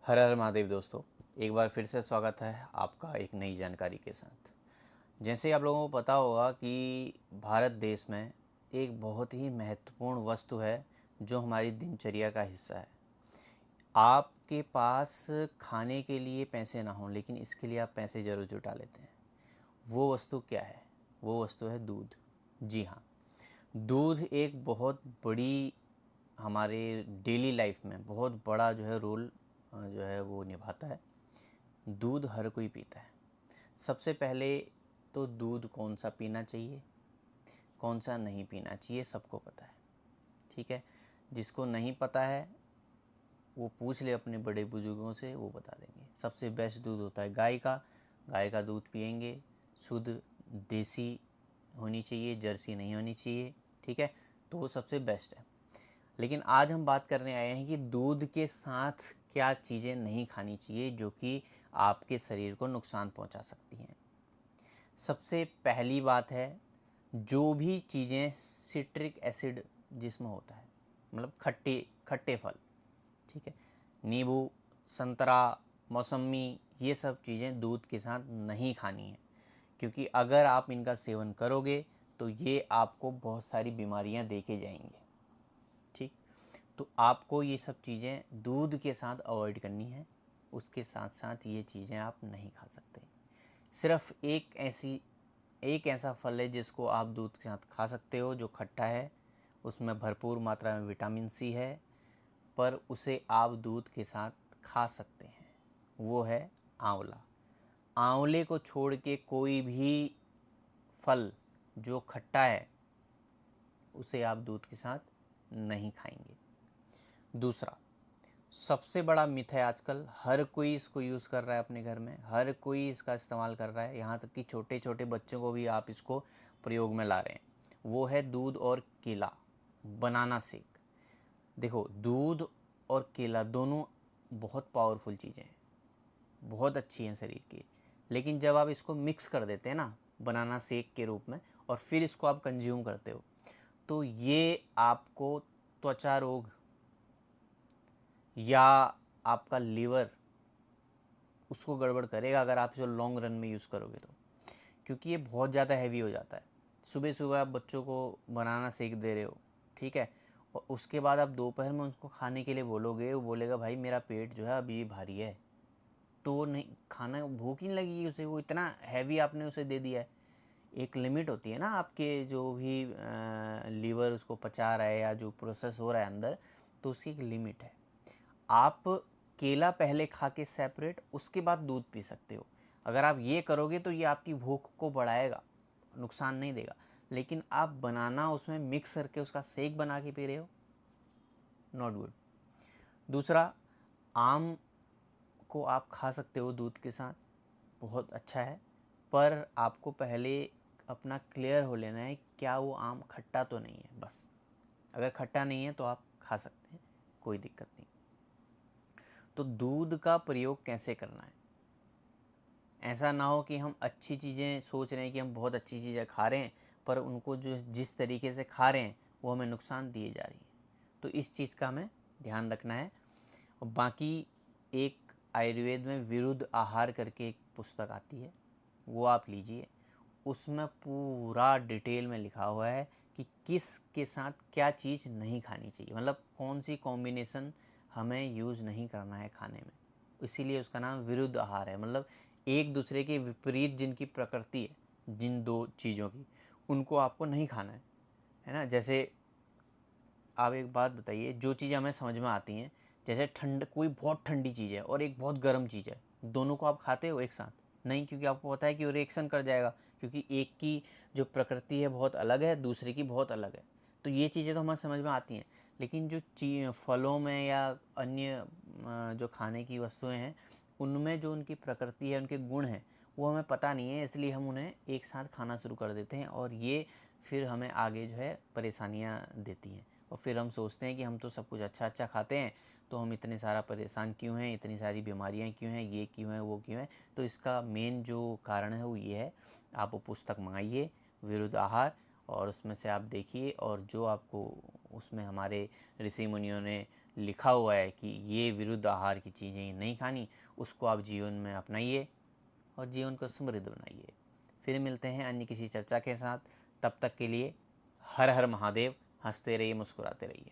हर हर महादेव दोस्तों, एक बार फिर से स्वागत है आपका एक नई जानकारी के साथ। जैसे आप लोगों को पता होगा कि भारत देश में एक बहुत ही महत्वपूर्ण वस्तु है जो हमारी दिनचर्या का हिस्सा है। आपके पास खाने के लिए पैसे ना हों लेकिन इसके लिए आप पैसे ज़रूर जुटा लेते हैं। वो वस्तु क्या है? वो वस्तु है दूध। जी हाँ, दूध एक बहुत बड़ी हमारे डेली लाइफ में बहुत बड़ा जो है रोल जो है वो निभाता है। दूध हर कोई पीता है। सबसे पहले तो दूध कौन सा पीना चाहिए, कौन सा नहीं पीना चाहिए सबको पता है, ठीक है। जिसको नहीं पता है वो पूछ ले अपने बड़े बुजुर्गों से, वो बता देंगे। सबसे बेस्ट दूध होता है गाय का दूध पिएंगे। शुद्ध देसी होनी चाहिए, जर्सी नहीं होनी चाहिए, ठीक है। तो वो सबसे बेस्ट है। लेकिन आज हम बात करने आए हैं कि दूध के साथ क्या चीज़ें नहीं खानी चाहिए जो कि आपके शरीर को नुकसान पहुंचा सकती हैं। सबसे पहली बात है, जो भी चीज़ें सिट्रिक एसिड जिसमें होता है, मतलब खट्टे खट्टे फल, ठीक है। नींबू, संतरा, मौसमी, ये सब चीज़ें दूध के साथ नहीं खानी है, क्योंकि अगर आप इनका सेवन करोगे तो ये आपको बहुत सारी बीमारियां दे के जाएंगे, ठीक। तो आपको ये सब चीज़ें दूध के साथ अवॉइड करनी है। उसके साथ साथ ये चीज़ें आप नहीं खा सकते। सिर्फ एक ऐसा फल है जिसको आप दूध के साथ खा सकते हो, जो खट्टा है, उसमें भरपूर मात्रा में विटामिन सी है, पर उसे आप दूध के साथ खा सकते हैं। वो है आंवला। आंवले को छोड़ के कोई भी फल जो खट्टा है उसे आप दूध के साथ नहीं खाएंगे। दूसरा, सबसे बड़ा मिथ है, आजकल हर कोई इसको यूज़ कर रहा है अपने घर में, हर कोई इसका इस्तेमाल कर रहा है, यहाँ तक कि छोटे छोटे बच्चों को भी आप इसको प्रयोग में ला रहे हैं। वो है दूध और केला, बनाना शेक। देखो, दूध और केला दोनों बहुत पावरफुल चीज़ें हैं, बहुत अच्छी हैं शरीर की। लेकिन जब आप इसको मिक्स कर देते हैं ना बनाना शेक के रूप में, और फिर इसको आप कंज्यूम करते हो, तो ये आपको त्वचा रोग या आपका लीवर उसको गड़बड़ करेगा अगर आप इसे लॉन्ग रन में यूज़ करोगे तो, क्योंकि ये बहुत ज़्यादा हैवी हो जाता है। सुबह सुबह आप बच्चों को बनाना सेक दे रहे हो, ठीक है, और उसके बाद आप दोपहर में उसको खाने के लिए बोलोगे, वो बोलेगा भाई मेरा पेट जो है अभी भारी है, तो वो नहीं खाना, भूख ही नहीं लगेगी उसे, वो इतना हैवी आपने उसे दे दिया है। एक लिमिट होती है ना आपके, जो भी लीवर उसको पचा रहा है या जो प्रोसेस हो रहा है अंदर, तो उसकी एक लिमिट है। आप केला पहले खा के सेपरेट, उसके बाद दूध पी सकते हो। अगर आप ये करोगे तो ये आपकी भूख को बढ़ाएगा, नुकसान नहीं देगा। लेकिन आप बनाना उसमें मिक्स करके उसका शेक बना के पी रहे हो, नॉट गुड। दूसरा, आम को आप खा सकते हो दूध के साथ, बहुत अच्छा है, पर आपको पहले अपना क्लियर हो लेना है क्या वो आम खट्टा तो नहीं है, बस। अगर खट्टा नहीं है तो आप खा सकते हैं, कोई दिक्कत नहीं। तो दूध का प्रयोग कैसे करना है? ऐसा ना हो कि हम अच्छी चीज़ें सोच रहे हैं कि हम बहुत अच्छी चीज़ें खा रहे हैं, पर उनको जो जिस तरीके से खा रहे हैं वो हमें नुकसान दिए जा रही है। तो इस चीज़ का हमें ध्यान रखना है। और बाकी एक आयुर्वेद में विरुद्ध आहार करके एक पुस्तक आती है, वो आप लीजिए। उसमें पूरा डिटेल में लिखा हुआ है कि किस के साथ क्या चीज़ नहीं खानी चाहिए, मतलब कौन सी कॉम्बिनेशन हमें यूज़ नहीं करना है खाने में। इसीलिए उसका नाम विरुद्ध आहार है, मतलब एक दूसरे के विपरीत जिनकी प्रकृति है, जिन दो चीज़ों की, उनको आपको नहीं खाना है ना। जैसे आप एक बात बताइए, जो चीज़ें हमें समझ में आती हैं, जैसे ठंड, कोई बहुत ठंडी चीज़ है और एक बहुत गर्म चीज़ है, दोनों को आप खाते हो एक साथ? नहीं, क्योंकि आपको पता है कि वो रिएक्शन कर जाएगा, क्योंकि एक की जो प्रकृति है बहुत अलग है, दूसरे की बहुत अलग है। तो ये चीज़ें तो हमें समझ में आती हैं। लेकिन जो फलों में या अन्य जो खाने की वस्तुएं हैं, उनमें जो उनकी प्रकृति है, उनके गुण हैं, वो हमें पता नहीं है, इसलिए हम उन्हें एक साथ खाना शुरू कर देते हैं, और ये फिर हमें आगे जो है परेशानियाँ देती हैं। और फिर हम सोचते हैं कि हम तो सब कुछ अच्छा अच्छा खाते हैं, तो हम इतने सारा परेशान क्यों हैं, इतनी सारी बीमारियां क्यों हैं, ये क्यों है, वो क्यों है। तो इसका मेन जो कारण है वो ये है। आप वो पुस्तक मंगाइए, विरुद्ध आहार, और उसमें से आप देखिए, और जो आपको उसमें हमारे ऋषि मुनियों ने लिखा हुआ है कि ये विरुद्ध आहार की चीज़ें नहीं खानी, उसको आप जीवन में अपनाइए और जीवन को समृद्ध बनाइए। फिर मिलते हैं अन्य किसी चर्चा के साथ। तब तक के लिए हर हर महादेव। हंसते रहिए, मुस्कुराते रहिए।